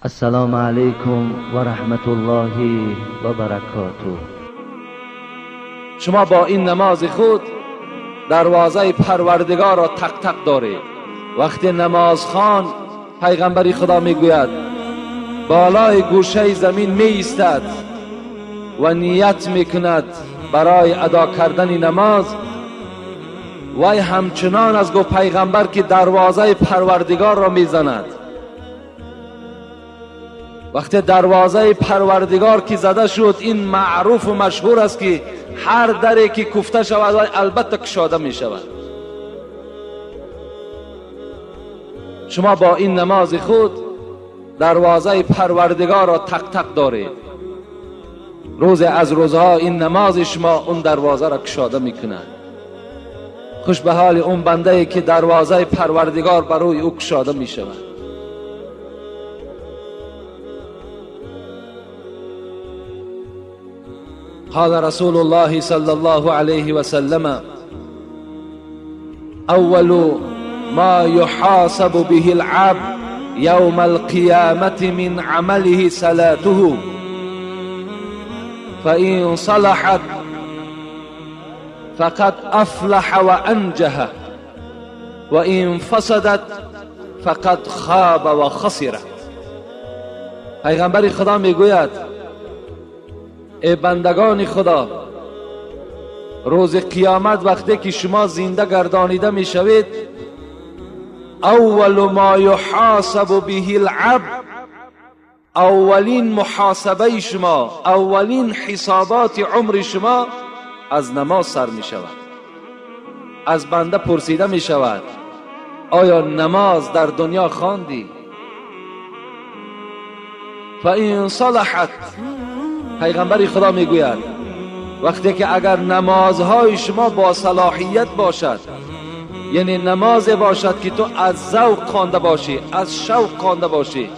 السلام علیکم و رحمت الله و برکاته. شما با این نماز خود دروازه پروردگار را تق تق دارید. وقتی نماز خوان پیغمبر خدا میگوید بالای گوشه زمین می ایستد و نیت میکند برای ادا کردن نماز. وی همچنان از گفت پیغمبر که دروازه پروردگار را میزند. وقتی دروازه پروردگار که زده شد، این معروف و مشهور است که هر دری که کوفته شود و البته گشاده می شود. شما با این نماز خود دروازه پروردگار را تق تق دارید. روز از روزها این نماز شما اون دروازه را گشاده می کند. خوش به حال اون بنده که دروازه پروردگار برای او گشاده می شود. قال رسول الله صلى الله عليه وسلم أول ما يحاسب به العبد يوم القيامة من عمله صلاته فإن صلحت فقد أفلح وأنجح وإن فسدت فقد خاب وخسر. پیغمبر خدا میگوید ای بندگان خدا، روز قیامت وقتی که شما زنده گردانیده می شوید، اول ما یحاسب به العبد، اولین محاسبه شما، اولین حسابات عمر شما از نماز سر می شود. از بنده پرسیده می شود آیا نماز در دنیا خواندی؟ فإن صلحت، پیغمبر خدا میگوید وقتی که اگر نمازهای شما با صلاحیت باشد، یعنی نماز باشد که تو از ذوق خوانده باشی، از شوق خوانده باشی،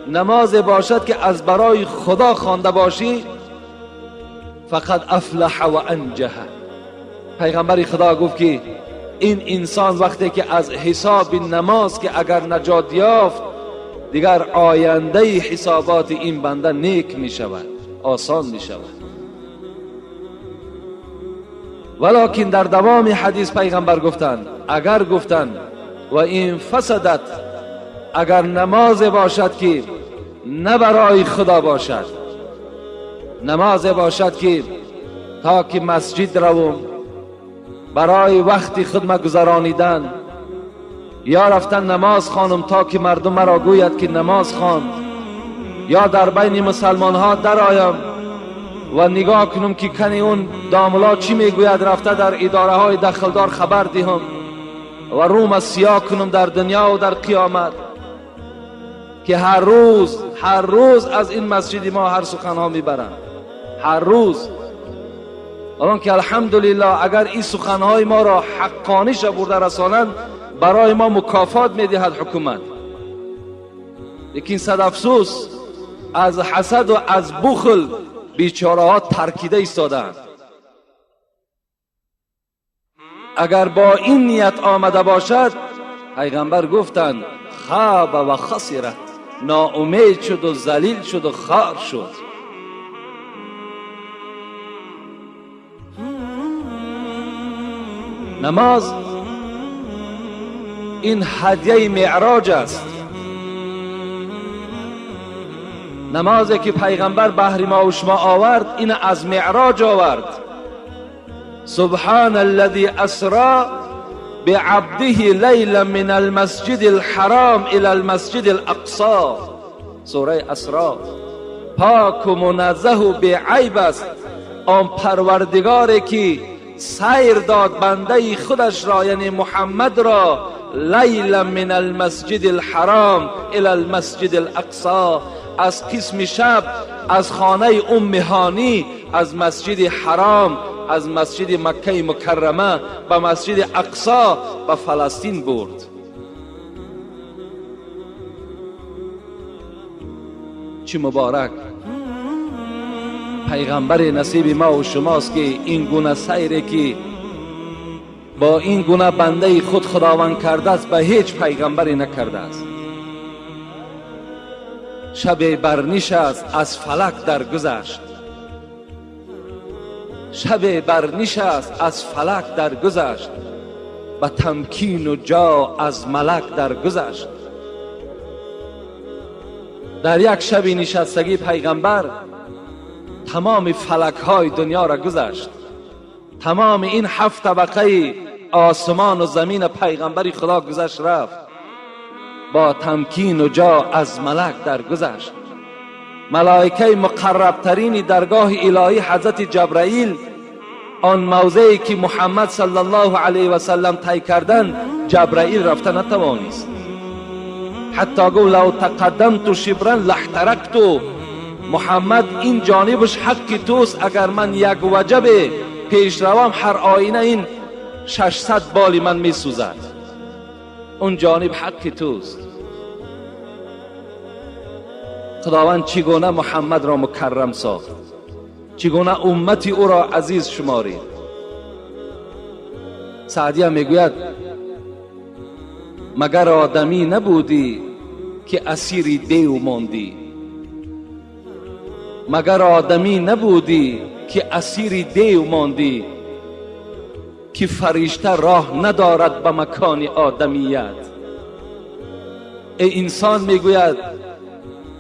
نماز باشد که از برای خدا خوانده باشی، فقط افلح و انجح. پیغمبر خدا گفت که این انسان وقتی که از حساب نماز که اگر نجات یافت، دیگر آینده حسابات این بنده نیک می شود، آسان می شود. ولکن در دوام حدیث پیغمبر گفتند اگر گفتند و این فسدت، اگر نماز باشد که نه برای خدا باشد، نماز باشد که تا که مسجد روم برای وقتی خدمت گذرانیدن، یا رفتن نماز خانم تا که مردم مرا گوید که نماز خواند، یا در بین مسلمان ها در آیم و نگاه کنم که کنی اون داملا چی میگوید، رفته در اداره های دخلدار خبر دهم و روم سیاه کنم در دنیا و در قیامت که هر روز از این مسجد ما هر سخن ها میبرند، هر روز. الان که الحمدلله اگر این سخن های ما را حقانی برده رسانند، برای ما مکافات میدهد حکومت. لیکن صد افسوس از حسد و از بخل بیچاره ها ترکیده ایستادند. اگر با این نیت آمده باشد، پیغمبر گفتند خاب و خسرت، ناامید شد و ذلیل شد و خار شد. نماز این هدیه معراج است. نمازی که پیغمبر بهر ما و شما آورد، این از معراج آورد. سبحان الذي اسرا بعبده لیلا من المسجد الحرام الى المسجد الاقصى. سوره اسراء. پاک و منزه و بی‌عیب است آن پروردگاری که سیر داد بنده خودش را، یعنی محمد را، لیلا من المسجد الحرام الى المسجد الاقصى، از قسم شب از خانه ام هانی، از مسجد حرام، از مسجد مکه مکرمه به مسجد اقصا به فلسطین برد. چه مبارک پیغمبر نصیب ما و شماست که این گونه سیری که با این گونه بنده خود خداوند کرده است به هیچ پیغمبری نکرده است. شب برنشست از فلک درگذشت، شب برنشست از فلک درگذشت، و تمکین و جا از ملک درگذشت. در یک شب نشستگی پیغمبر تمام فلک های دنیا را گذشت. تمام این 7 طبقه آسمان و زمین پیغمبری خدا گذشت رفت. با تمکین و جا از ملک درگذشت. ملائکه مقرب ترین درگاه الهی حضرت جبرائیل، آن موضعی که محمد صلی الله علیه و سلم طی کردن، جبرائیل رفته نتوانست. حتی گفت لو تقدمت شبرا لاحترقت. محمد این جانبش حق توست، اگر من یک وجب پیش روم هر آینه این 600 بال من می سوزد. اون جانب حق توست. خداوند چگونه محمد را مکرم ساخت، چگونه امتی او را عزیز شمارید. سعدیه میگوید مگر آدمی نبودی که اسیر دیو ماندی، مگر آدمی نبودی که اسیر دیو ماندی، که فرشته راه ندارد به مکان آدمیت. ای انسان میگوید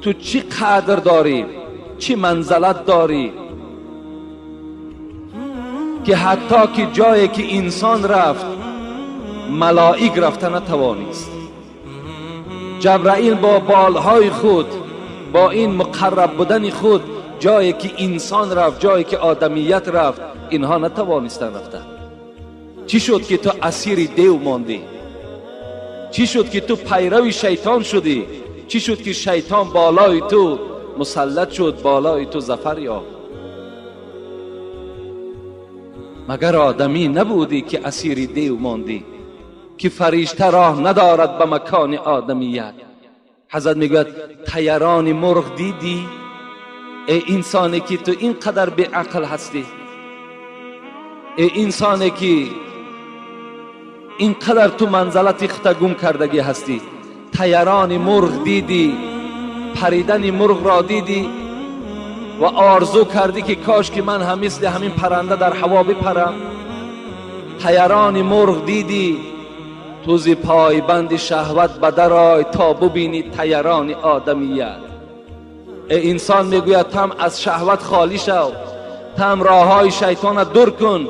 تو چی قدر داری، چی منزلت داری، که حتی که جایی که انسان رفت ملائک رفته نتوانست. جبرائیل با بالهای خود، با این مقرب بودن خود، جایی که انسان رفت، جایی که آدمیت رفت، اینها نتوانستن رفتن. چی شد که تو اسیر دیو ماندی؟ چی شد که تو پیرو شیطان شدی؟ چی شد که شیطان بالای تو مسلط شد، بالای تو ظفر یافت؟ مگر آدمی نبودی که اسیر دیو ماندی، که فرشته راه ندارد به مکان آدمیت؟ حضرت میگوید طیران مرغ دیدی؟ ای انسانی که تو اینقدر بی عقل هستی، ای انسانی که اینقدر تو منزلت اختگم کردگی هستی، طیران مرغ دیدی، پریدن مرغ را دیدی و آرزو کردی که کاش که من هم مثل همین پرنده در هوا بپرم؟ طیران مرغ دیدی، تو ز پایبند شهوت بدر آی تا ببینی طیران آدمیت. ای انسان میگوید تم از شهوت خالی شو، تم راه های شیطان دور کن،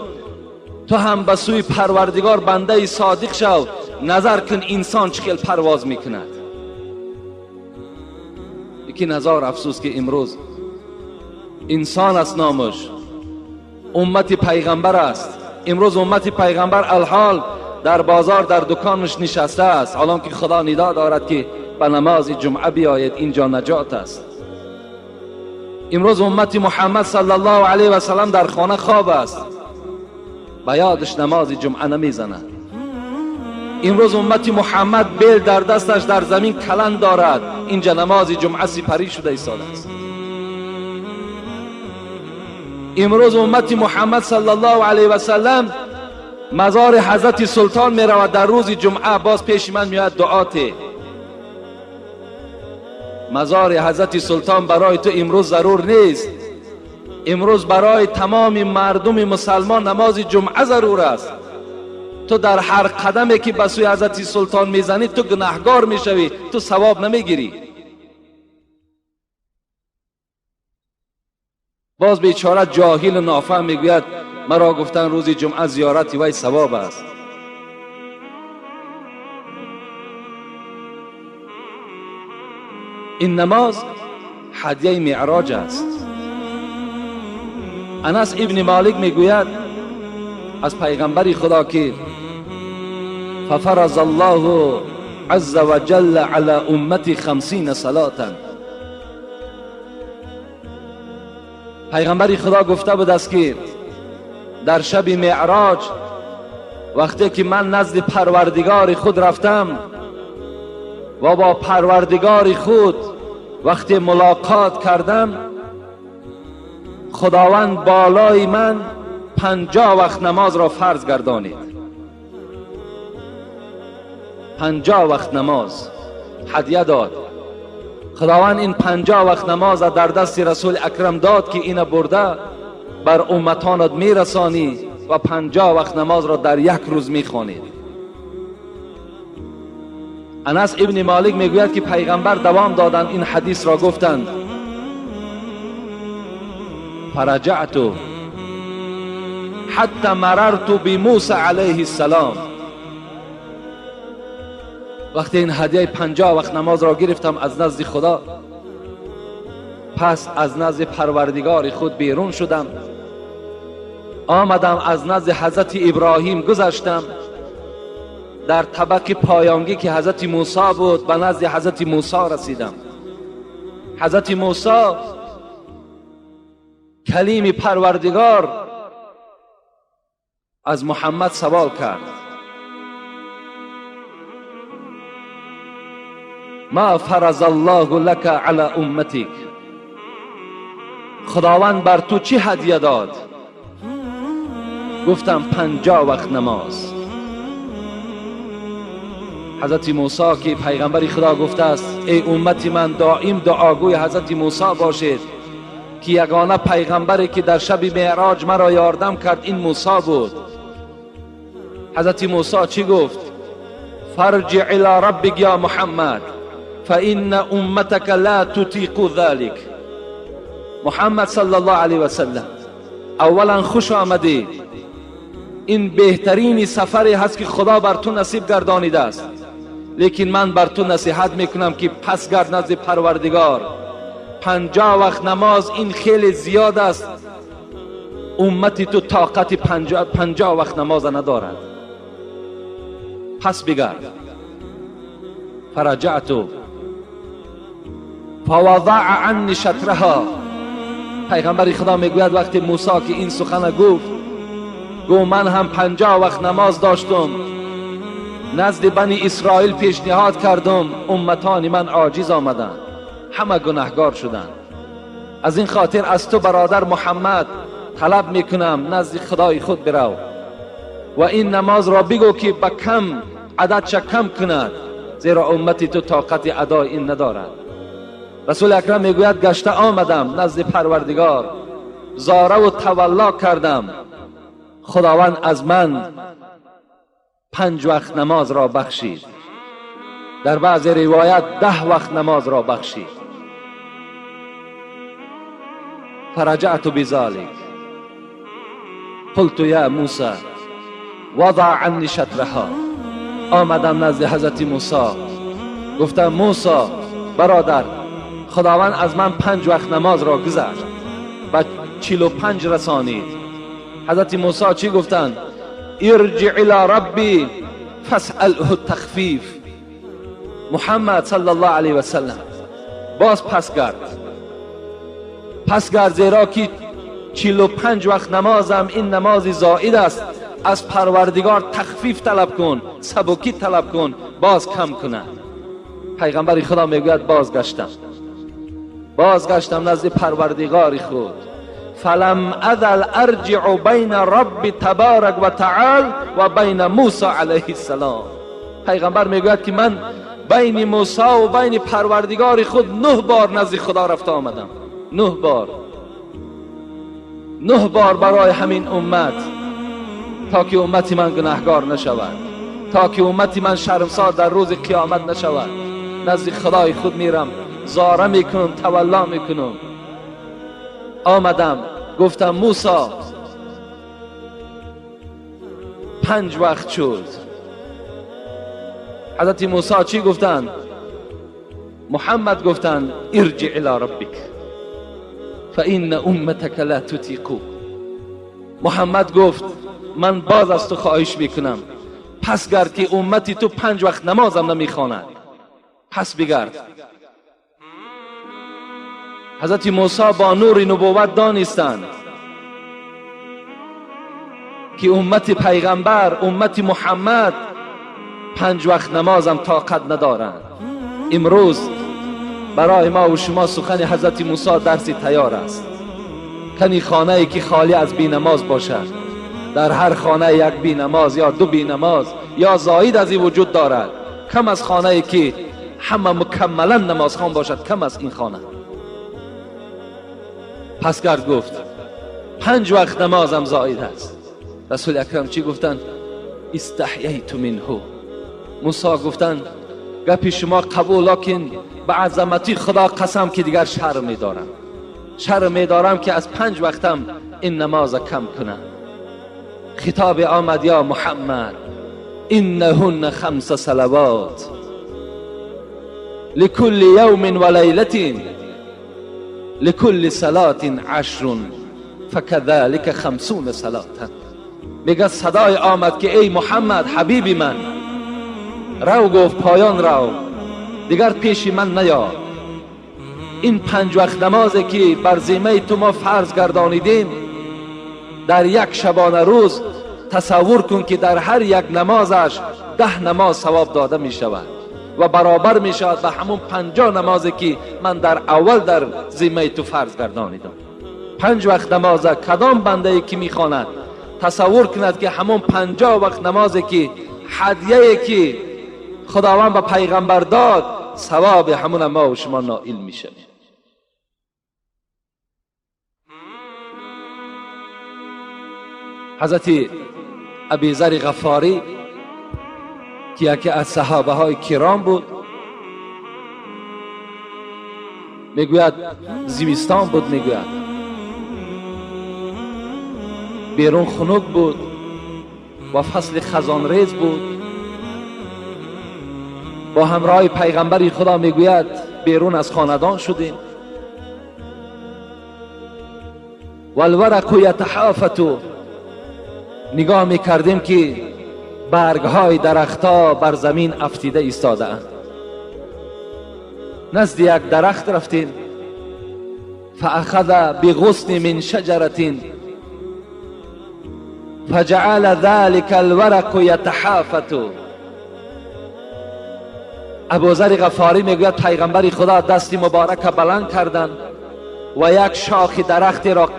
تو هم به سوی پروردگار بنده صادق شو. نظر کن انسان چقدر پرواز میکند. لیکن هزار افسوس که امروز انسان است نامش، امت پیغمبر است. امروز امت پیغمبر الحال در بازار در دکانش نشسته است، حالان که خدا ندا دارد که به نماز جمعه بیاید، اینجا نجات است. امروز امت محمد صلی الله علیه و سلم در خانه خواب است، به یادش نماز جمعه نمیزند. امروز امت محمد بیل در دستش در زمین کلن دارد، اینجا نماز جمعه سپری شده ایستاده است. امروز امت محمد صلی الله علیه و سلم مزار حضرت سلطان می رود در روز جمعه، باز پیش من میاد دعات. مزار حضرت سلطان برای تو امروز ضرور نیست. امروز برای تمام مردم مسلمان نماز جمعه ضرور است. تو در هر قدمی که به سوی حضرت سلطان میزنی تو گناهگار میشوی، تو ثواب نمیگیری. باز بیچاره جاهل و نافهم میگوید مرا گفتن روز جمعه زیارت وی ثواب است. این نماز هدیه معراج است. انس ابن مالک میگوید از پیغمبر خدا که ففرض الله عز وجل على امتی 50 صلاة. پیغمبر خدا گفته بود است که در شب معراج وقتی که من نزد پروردگار خود رفتم و با پروردگار خود وقتی ملاقات کردم، خداوند بالای من 50 وقت نماز را فرض گردانید. 50 وقت نماز هدیه داد. خداوند این 50 وقت نماز در دست رسول اکرم داد که اینو برده بر امتانت میرسانی و 50 وقت نماز را در یک روز میخوانید. انس ابن مالک میگوید که پیغمبر دوام دادن این حدیث را گفتند فرجعت حتی مررت بموسی علیه السلام. وقتی این هدیه 50 وقت نماز را گرفتم از نزد خدا، پس از نزد پروردگار خود بیرون شدم، آمدم از نزد حضرت ابراهیم گذشتم، در طبق پایانگی که حضرت موسی بود به نزد حضرت موسی رسیدم. حضرت موسی کلیم پروردگار از محمد سوال کرد ما فرض الله لك علی امتک، خداوند بر تو چی هدیه داد؟ گفتم 50 وقت نماز. حضرت موسی که پیغمبر خدا گفته است ای امتی من دائم دعاگوی حضرت موسی باشید که یگانه پیغمبری که در شب معراج مرا یاردم کرد این موسی بود. حضرت موسی چی گفت؟ فرجع الى ربک یا محمد فإن امتك لا تطيق ذلك. محمد صلی الله علیه و سلم، اولا خوش آمدی، این بهترین سفری هست که خدا بر تو نصیب گردانیده است، لیکن من بر تو نصیحت میکنم که پس گرد نزد پروردگار. 50 وقت نماز این خیلی زیاد است، امتی تو طاقت 50 وقت نماز ندارد، پس بگرد. فرجعت فوضع عنی شطرها. پیغمبر خدا میگوید وقتی موسی که این سخن گفت، من هم 50 وقت نماز داشتم، نزد بنی اسرائیل پیشنهاد کردم، امتان من عاجز آمدند، همه گناهگار شدند. از این خاطر از تو برادر محمد طلب میکنم نزد خدای خود برو و این نماز را بگو که به کم عددش کم کند، زیرا امتی تو طاقت ادای این ندارد. رسول اکرم میگوید گشته آمدم نزد پروردگار، زاره و تولا کردم، خداوند از من 5 وقت نماز را بخشید، در بعض روایت 10 وقت نماز را بخشید. فرجعت بذلك قلت یا موسی وضع عنی شطرها. آمدم نزد حضرت موسی، گفتم موسی برادر، خداوند از من 5 وقت نماز را گذشت و 45 رسانید. حضرت موسی چی گفتند؟ ارجع الى ربی فاسأله التخفیف. محمد صلی الله علیه و سلم باز پس گرد، زیرا که 45 وقت نمازم این نماز زائد است، از پروردگار تخفیف طلب کن، سبکی طلب کن، باز کم کنه. پیغمبر خدا میگوید بازگشتم نزد پروردگار خود، فلم ازل ارجع بین رب تبارک و تعال و بین موسی علیه السلام. پیغمبر میگوید که من بین موسی و بین پروردگار خود 9 بار نزد خدا رفته آمدم، 9 بار برای همین امت، تا که امتی من گناهگار نشود، تا که امتی من شرمسار در روز قیامت نشود. نزد خدای خود میرم، زاره میکنم، تولا میکنم. آمدم گفتم موسی 5 وقت شد. حضرت موسی چی گفتند؟ محمد گفتند ارجع الی ربک فإن امتک لا تطیق. محمد گفت من باز از تو خواهش میکنم، پس گرد که امتی تو 5 وقت نمازم نمیخواند، پس بگرد. حضرت موسی با نور نبوت دانستند که امت پیغمبر، امت محمد 5 وقت نمازم طاقت ندارند. امروز برای ما و شما سخن حضرت موسی درسی تیار است. کنی خانه ای که خالی از بی نماز باشد، در هر خانه یک بی نماز یا 2 بی نماز یا زاید از این وجود دارد، کم از خانه ای که همه مکملا نمازخوان باشد کم از این خانه. پس کرد گفت 5 وقت نمازم زائد است. رسول اکرم چی گفتند؟ استحییت منه. موسی گفتند گپی شما قبول، لکن به عظمتی خدا قسم که دیگر شرم می‌دارم که از 5 وقتم این نماز کم کنم. خطاب آمد یا محمد انهن 5 صلوات لكل يوم وليلة لكل صلاة 10 فكذلك 50 صلاة. میگه صدای آمد که ای محمد حبیب من، رو گفت پایان رو، دیگر پیش من نیا. این 5 وقت نمازی که بر ذمه تو ما فرض گردانیدیم در یک شبانه روز، تصور کن که در هر یک نمازش 10 نماز ثواب داده می شود و برابر می شود به همون 50 نمازی که من در اول در ذمه تو فرض گردانیدم. 5 وقت نماز کدام بنده ای که می خواند تصور کند که همون 50 وقت نمازی که هدیه‌ای که خداوند به پیغمبر داد، ثواب همون ما و شما نائل می شود. حضرت ابوذر غفاری که یکی از صحابه های کرام بود، میگوید زمستان بود، میگوید بیرون خنک بود و فصل خزان ریز بود. با همراه پیغمبر خدا میگوید بیرون از خاندان شدیم. والورق یتحافت، نگاه میکردیم که برگ های درختها بر زمین افتیده ایستاده اند. نزد یک درخت رفتیم، فاخذ بغصن من شجرة فجعل ذلك الورق يتحافت. ابوذر غفاری میگوید پیغمبر خدا دستی مبارک بلند کردند و یک شاخ درختی را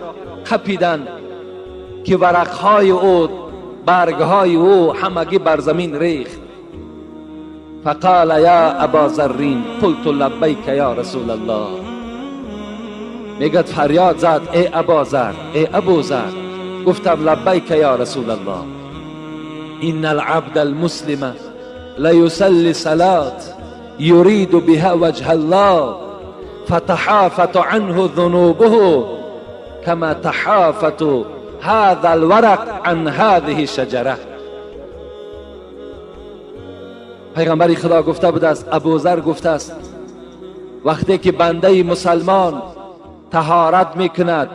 قپیدند که ورقهای او، برگهای او همگی بر زمین ریخت. فقال یا ابا ذرین قلت لبیک یا رسول الله. میگد فریاد زد ای ابا ذر، ای ابو ذر، گفتم لبیک یا رسول الله. ان العبد المسلم لیصلی صلاة يريد بها وجه الله فتحافت عنه ذنوبه كما تحافت هذا الورق عن هذه الشجره. پیغمبر خدا گفته بود است، ابوذر گفته است وقتی که بنده مسلمان طهارت میکند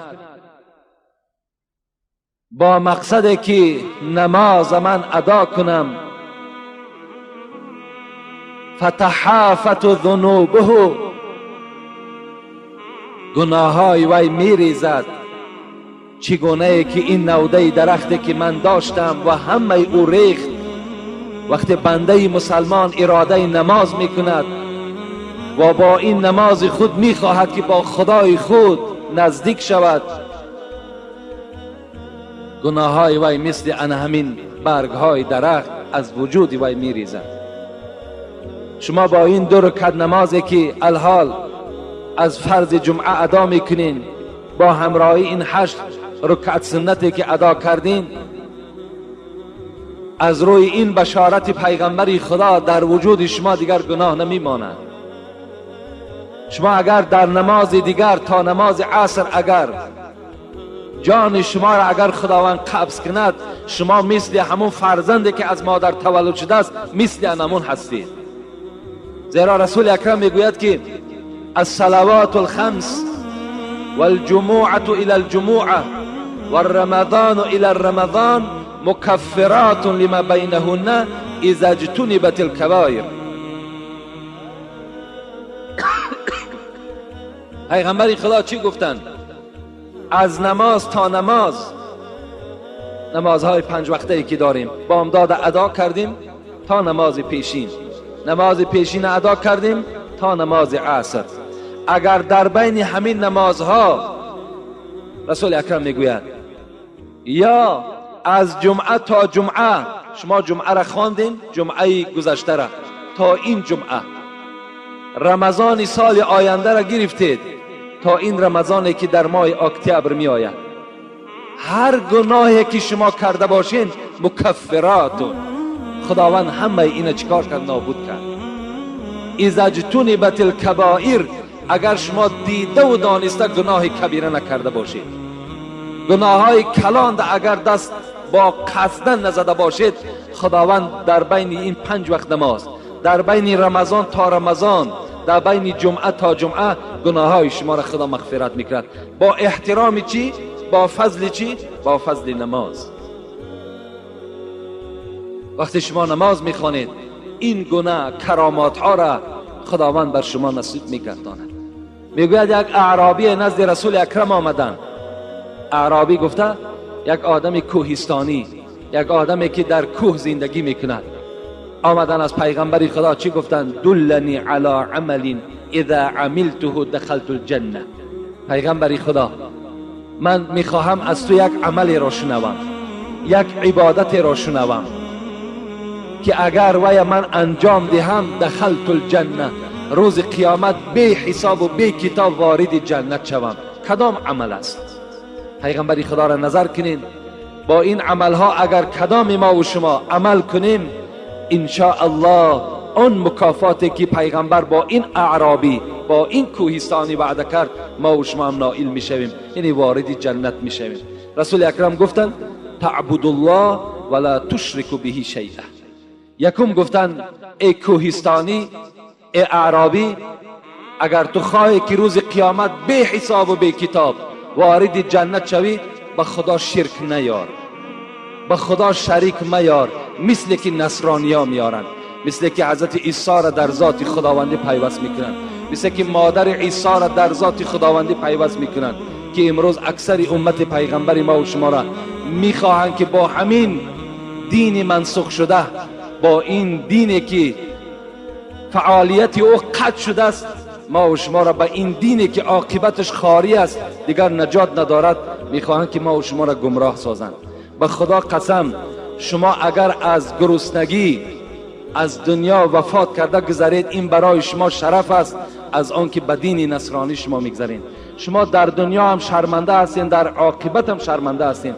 با مقصد که نماز من ادا کنم، فتحافت ذنوبه، گناههای وی میریزد. چگونه که این نوده درختی که من داشتم و همه او ریخت. وقتی بنده مسلمان اراده نماز میکند و با این نماز خود میخواهد که با خدای خود نزدیک شود، گناههای وی مثل همین برگهای درخت از وجود وی میریزد. شما با این 2 رکعت نمازی که الحال از فرض جمعه ادا میکنین، با همراهی این 8 رکعت سنتی که ادا کردین، از روی این بشارت پیغمبر خدا در وجود شما دیگر گناه نمیماند. شما اگر در نماز دیگر تا نماز عصر اگر جان شما را اگر خداوند قبض کند، شما مثل همون فرزندی که از مادر تولد شده است مثل همون هستید. زیرا رسول اکرم میگوید که الصلوات الخمس والجموعة الى الجموعة والرمضان الى الرمضان مكفرات لما بينهن اذا اجتنبت الكبائر. پیغمبر خدا چی گفتند؟ از نماز تا نماز، نمازهای 5 وقته که داریم بامداد ادا کردیم تا نماز پیشین، نماز پیشین ادا کردیم تا نماز عصر. اگر در بین همین نمازها رسول اکرم میگوید یا از جمعه تا جمعه، شما جمعه را خواندین، جمعه گذشته را تا این جمعه رمضان سال آینده را گرفتید تا این رمضانی که در ماه اکتبر می آید. هر گناهی که شما کرده باشین مکفراتون، خداوند همه اینا چیکار کرد؟ نابود کرد. اذا اجتنبت الکبائر، اگر شما دیده و دانسته گناه کبیره نکرده باشید، گناه های کلان اگر دست با قصدن نزده باشید، خداوند در بین این 5 وقت نماز، در بین رمضان تا رمضان، در بین جمعه تا جمعه گناه های شما را خدا مغفرت میکرد. با احترام چی؟ با فضل چی؟ با فضل نماز. وقتی شما نماز میخوانید این گناه کرامات ها را خداوند بر شما نصیب میگرداند. میگوید یک اعرابی نزد رسول اکرم آمدن. اعرابی گفته یک آدم کوهستانی، یک آدمی که در کوه زندگی میکند، آمدن از پیغمبر خدا چی گفتن؟ دلنی علی عمل اذا عملته دخلت الجنه. پیغمبر خدا من میخواهم از تو یک عمل را شنوم، یک عبادت را شنوم که اگر وی من انجام دهم دخلت الجنه، روز قیامت بی حساب و بی کتاب وارد جنت شوم. کدام عمل است؟ پیغمبر خدا را نظر کنین. با این عمل ها اگر کدام ما و شما عمل کنیم، ان شاء الله اون مکافاتی که پیغمبر با این اعرابی، با این کوهستانی وعده کرد، ما و شما هم نائل میشویم، یعنی وارد جنت میشویم. رسول اکرم گفتن تعبد الله ولا تشرک به شیئا. یکم گفتن ای کوهستانی، ای اعرابی، اگر تو خواهی که روز قیامت بی حساب و بی کتاب وارد جنت شوی، به خدا شرک نیار، به خدا شریک میار، مثل که نصرانی ها میارن، مثل که حضرت عیسی را در ذات خداوندی پیوست میکنن، مثل که مادر عیسی را در ذات خداوندی پیوست میکنن، که امروز اکثر امت پیغمبر ما و شما را میخواهند که با همین دین منسوخ شده، با این دینی که فعالیت او قطع شده است، ما و شما را به این دینی که عاقبتش خاری است، دیگر نجات ندارد، میخواهند که ما و شما را گمراه سازند. به خدا قسم، شما اگر از گرسنگی از دنیا وفات کرده گذرید، این برای شما شرف است از آن که به دین نصرانی شما میگذرین. شما در دنیا هم شرمنده هستین، در عاقبت هم شرمنده هستین.